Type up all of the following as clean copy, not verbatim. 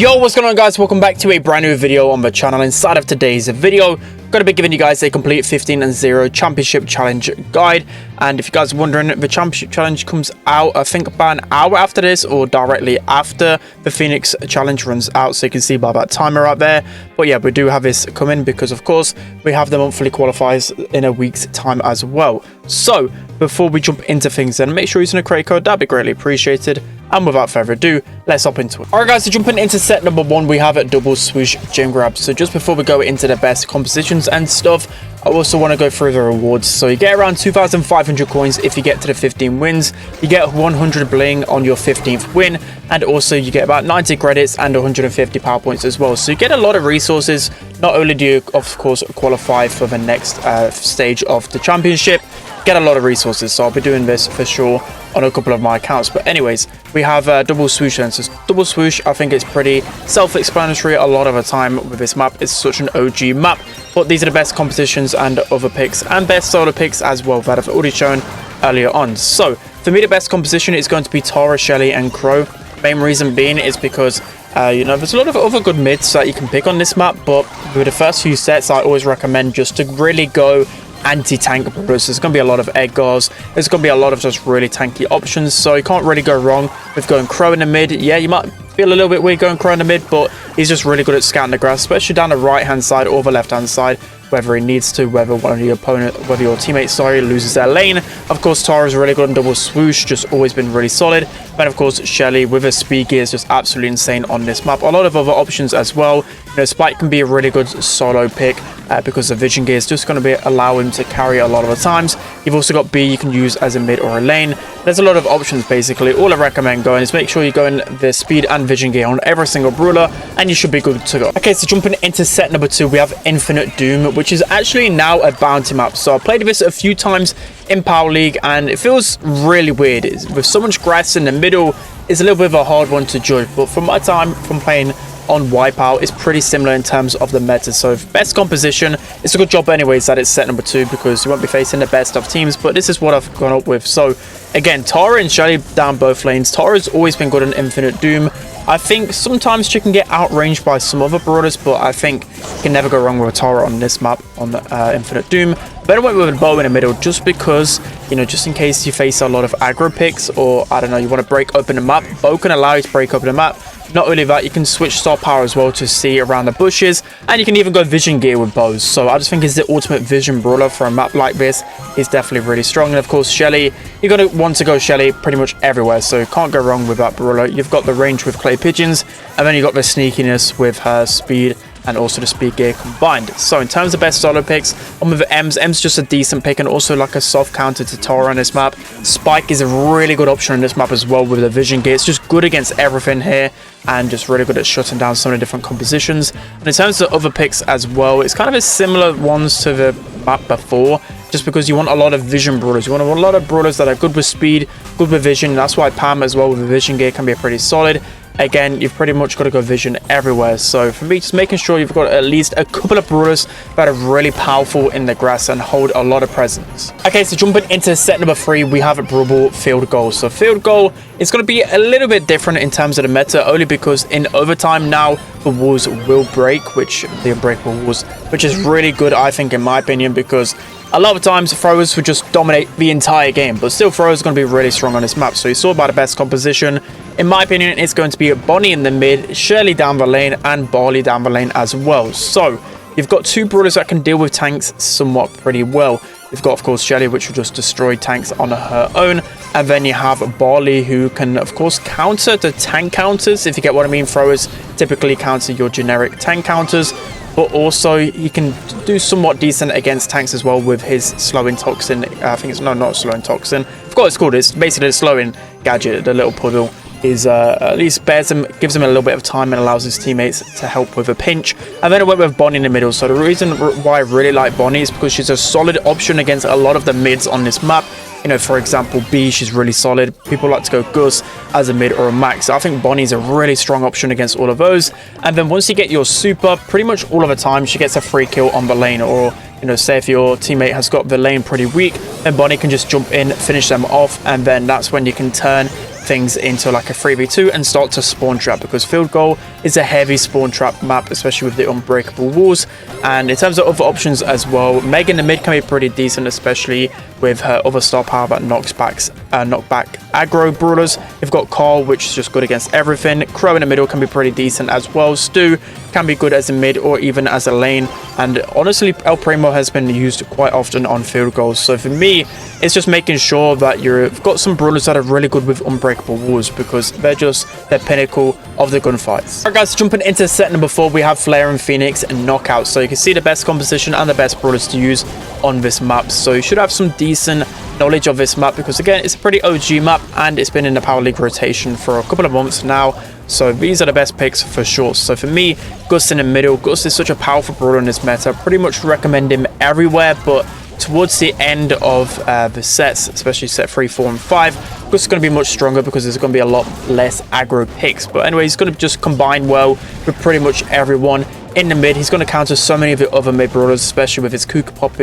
Yo, what's going on, guys? Welcome back to a brand new video on the channel. Inside of today's video, I'm going to be giving you guys a complete 15-0 championship challenge guide. And if you guys are wondering, the championship challenge comes out, I think, about an hour after this, or directly after the Phoenix challenge runs out. So you can see by that timer right there. But yeah, we do have this coming because, of course, we have the monthly qualifiers in a week's time as well. So before we jump into things, then make sure you're using a creator code. That'd be greatly appreciated. And without further ado, let's hop into it. Alright guys, so jumping into set number 1, we have a double swoosh gem grab. So just before we go into the best compositions and stuff, I also want to go through the rewards. So you get around 2,500 coins if you get to the 15 wins. You get 100 bling on your 15th win. And also you get about 90 credits and 150 power points as well. So you get a lot of resources. Not only do you, of course, qualify for the next stage of the championship, get a lot of resources. So I'll be doing this for sure on a couple of my accounts. But anyways, we have double swoosh. And so double swoosh, I think it's pretty self-explanatory a lot of the time with this map. It's such an OG map, but these are the best compositions and other picks and best solo picks as well that I've already shown earlier on. So for me, the best composition is going to be Tara, Shelly and Crow. Main reason being is because you know, there's a lot of other good mids that you can pick on this map, but with the first few sets, I always recommend just to really go anti-tank brawlers. There's going to be a lot of Edgars. There's going to be a lot of just really tanky options, so you can't really go wrong with going Crow in the mid. Yeah, you might feel a little bit weird going Crow in the mid, but he's just really good at scouting the grass, especially down the right hand side or the left hand side, whether he needs to, whether one of your opponent, whether your teammates, loses their lane. Of course, Tara's really good on double swoosh, just always been really solid. And of course, Shelly with her speed gear is just absolutely insane on this map. A lot of other options as well. You know, Spike can be a really good solo pick because the vision gear is just going to allow him to carry a lot of the times. You've also got B you can use as a mid or a lane. There's a lot of options basically. All I recommend going is make sure you go in the speed and vision gear on every single brawler, and you should be good to go. Okay, so jumping into set number 2, we have Infinite Doom, which is actually now a bounty map. So I played this a few times in Power League, and it feels really weird. With so much grass in the middle, it's a little bit of a hard one to judge. But from my time from playing on Wipeout, it's pretty similar in terms of the meta. So best composition, it's a good job anyways that it's set number 2, because you won't be facing the best of teams, but this is what I've gone up with. So again, Tara and Shelly down both lanes. Tara's always been good in Infinite Doom. I think sometimes she can get outranged by some other brawlers, but I think you can never go wrong with a Tara on this map on Infinite Doom. But I went with a bow in the middle just because, you know, just in case you face a lot of aggro picks, or I don't know, you want to break open the map. Bow can allow you to break open the map. Not only that, you can switch star power as well to see around the bushes, and you can even go vision gear with bows. So I just think it's the ultimate vision brawler for a map like this. It's definitely really strong. And of course, Shelly, you're going to want to go Shelly pretty much everywhere, so you can't go wrong with that brawler. You've got the range with clay pigeons, and then you've got the sneakiness with her speed and also the speed gear combined. So in terms of best solo picks, I'm with Ems. Ems just a decent pick and also like a soft counter to Tara on this map. Spike is a really good option on this map as well with the vision gear. It's just good against everything here and just really good at shutting down some of the different compositions. And in terms of other picks as well, it's kind of a similar ones to the map before, just because you want a lot of vision brawlers. You want a lot of brawlers that are good with speed, good with vision. That's why Pam as well with the vision gear can be pretty solid. Again, you've pretty much got to go vision everywhere. So for me, just making sure you've got at least a couple of brawlers that are really powerful in the grass and hold a lot of presence. Okay, so jumping into set number 3, we have a Brawl field goal. So field goal is going to be a little bit different in terms of the meta, only because in overtime now the walls will break, the unbreakable walls, which is really good, I think, in my opinion, because a lot of times throwers would just dominate the entire game, but still throwers are going to be really strong on this map. So you saw about the best composition. In my opinion, it's going to be Bonnie in the mid, Shirley down the lane, and Barley down the lane as well. So you've got 2 brawlers that can deal with tanks somewhat pretty well. You've got, of course, Shelly, which will just destroy tanks on her own. And then you have Barley, who can, of course, counter the tank counters, if you get what I mean. Throwers typically counter your generic tank counters, but also he can do somewhat decent against tanks as well with his slowing toxin. I think it's, no, not slowing toxin. I forgot what it's called. It's basically the slowing gadget, the little puddle. Is at least gives him a little bit of time and allows his teammates to help with a pinch. And then I went with Bonnie in the middle. So the reason why I really like Bonnie is because she's a solid option against a lot of the mids on this map. You know, for example, B, she's really solid. People like to go Gus as a mid or a max. So I think Bonnie's a really strong option against all of those. And then once you get your super, pretty much all of the time, she gets a free kill on the lane. Or, you know, say if your teammate has got the lane pretty weak, then Bonnie can just jump in, finish them off, and then that's when you can turn things into like a 3v2 and start to spawn trap, because field goal is a heavy spawn trap map, especially with the unbreakable walls. And in terms of other options as well, Meg in the mid can be pretty decent, especially with her other star power that knocks back aggro brawlers. You've got Carl, which is just good against everything. Crow in the middle can be pretty decent as well. Stu can be good as a mid or even as a lane, and honestly El Primo has been used quite often on field goals. So for me, it's just making sure that you've got some brawlers that are really good with unbreakable walls, because they're just the pinnacle of the gunfights. Alright guys, jumping into set number 4, we have Flare and Phoenix and Knockout. So you can see the best composition and the best brawlers to use on this map. So you should have some decent knowledge of this map, because again, it's a pretty OG map and it's been in the Power League rotation for a couple of months now. So these are the best picks for sure. So for me, Gus in the middle. Gus is such a powerful brawler in this meta. Pretty much recommend him everywhere, but towards the end of the sets, especially set 3, 4, and 5, Gus is going to be much stronger because there's going to be a lot less aggro picks. But anyway, he's going to just combine well with pretty much everyone in the mid. He's going to counter so many of the other mid brawlers, especially with his Kuka Pop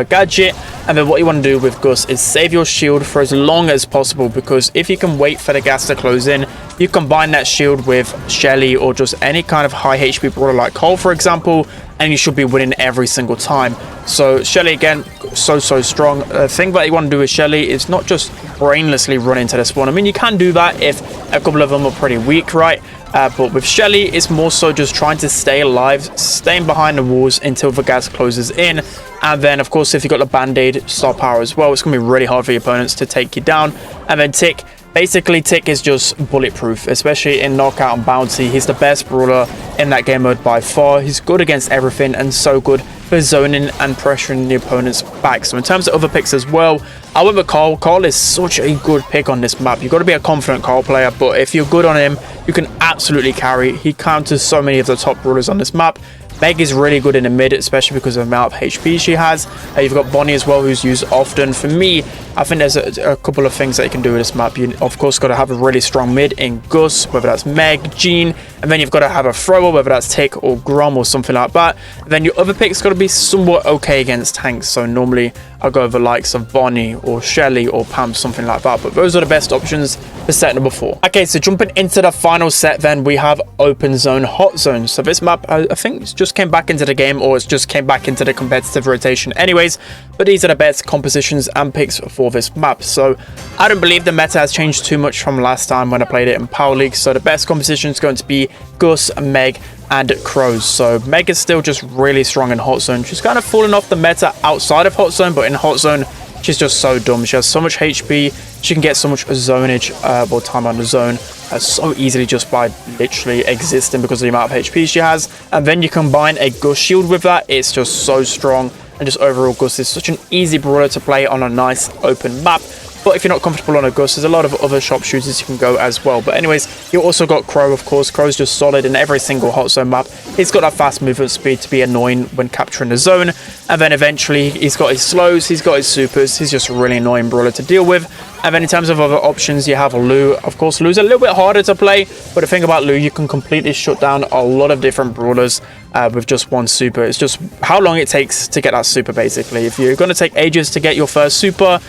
gadget. And then what you want to do with Gus is save your shield for as long as possible, because if you can wait for the gas to close in, you combine that shield with Shelly or just any kind of high HP brawler like Cole, for example, and you should be winning every single time. So Shelly, again, so strong. The thing that you want to do with Shelly is not just brainlessly run into the spawn. I mean, you can do that if a couple of them are pretty weak, right? But with Shelly, it's more so just trying to stay alive, staying behind the walls until the gas closes in. And then, of course, if you've got the Band-Aid star power as well, it's going to be really hard for your opponents to take you down. And then Tick. Basically, Tick is just bulletproof, especially in Knockout and Bounty. He's the best brawler in that game mode by far. He's good against everything and so good for zoning and pressuring the opponent's back. So in terms of other picks as well, I went with Carl. Carl is such a good pick on this map. You've got to be a confident Carl player, but if you're good on him, you can absolutely carry. He counters so many of the top brawlers on this map. Meg is really good in the mid, especially because of the amount of HP she has. You've got Bonnie as well, who's used often. For me, I think there's a couple of things that you can do with this map. You, of course, got to have a really strong mid in Gus, whether that's Meg, Jean, and then you've got to have a thrower, whether that's Tick or Grom or something like that. And then your other picks got to be somewhat okay against tanks. So normally I'll go over the likes of Bonnie or Shelly or Pam, something like that. But those are the best options for set number 4. Okay, so jumping into the final set, then we have Open Zone, Hot Zone. So this map, I think it's just came back into the game, or it's just came back into the competitive rotation anyways. But these are the best compositions and picks for this map. So I don't believe the meta has changed too much from last time when I played it in Power League. So the best composition is going to be Gus, Meg, and Crows. So Meg is still just really strong in Hot Zone. She's kind of fallen off the meta outside of Hot Zone, but in Hot Zone, she's just so dumb. She has so much HP. She can get so much zonage or time on the zone so easily just by literally existing because of the amount of HP she has. And then you combine a Gus shield with that. It's just so strong. And just overall, Gus is such an easy brawler to play on a nice open map. But if you're not comfortable on a Gus, there's a lot of other sharpshooters you can go as well. But anyways, you also got Crow, of course. Crow's just solid in every single Hot Zone map. He's got that fast movement speed to be annoying when capturing the zone. And then eventually, he's got his slows, he's got his supers. He's just a really annoying brawler to deal with. And then in terms of other options, you have Lou. Of course, Lou's a little bit harder to play. But the thing about Lou, you can completely shut down a lot of different brawlers with just one super. It's just how long it takes to get that super, basically. If you're going to take ages to get your first super,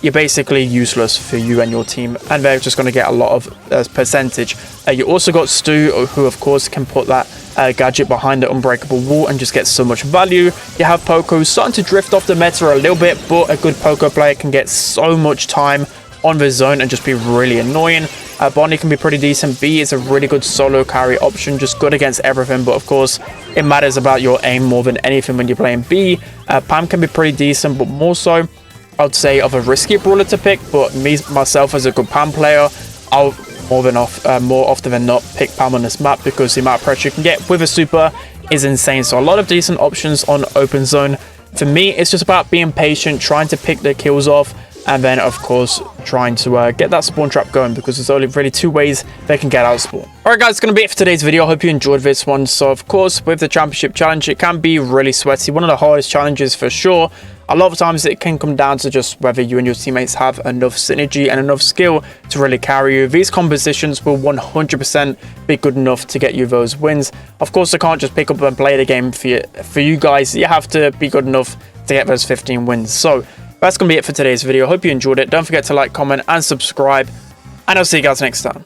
you're basically useless for you and your team, and they're just going to get a lot of percentage. You also got Stu, who of course can put that gadget behind the unbreakable wall and just get so much value. You have Poco, who's starting to drift off the meta a little bit, but a good Poco player can get so much time on the zone and just be really annoying. Bonnie can be pretty decent. B is a really good solo carry option, just good against everything, but of course it matters about your aim more than anything when you're playing B. Pam can be pretty decent, but more so I'd say of a risky brawler to pick. But myself as a good Pam player, I'll more often than not pick Pam on this map, because the amount of pressure you can get with a super is insane. So a lot of decent options on Open Zone. For me, it's just about being patient, trying to pick the kills off, and then of course trying to get that spawn trap going, because there's only really 2 ways they can get out of spawn. Alright guys, it's going to be it for today's video. I hope you enjoyed this one. So of course, with the championship challenge, it can be really sweaty, one of the hardest challenges for sure. A lot of times it can come down to just whether you and your teammates have enough synergy and enough skill to really carry you. These compositions will 100% be good enough to get you those wins. Of course, I can't just pick up and play the game for you guys. You have to be good enough to get those 15 wins. So that's going to be it for today's video. Hope you enjoyed it. Don't forget to like, comment, and subscribe. and I'll see you guys next time.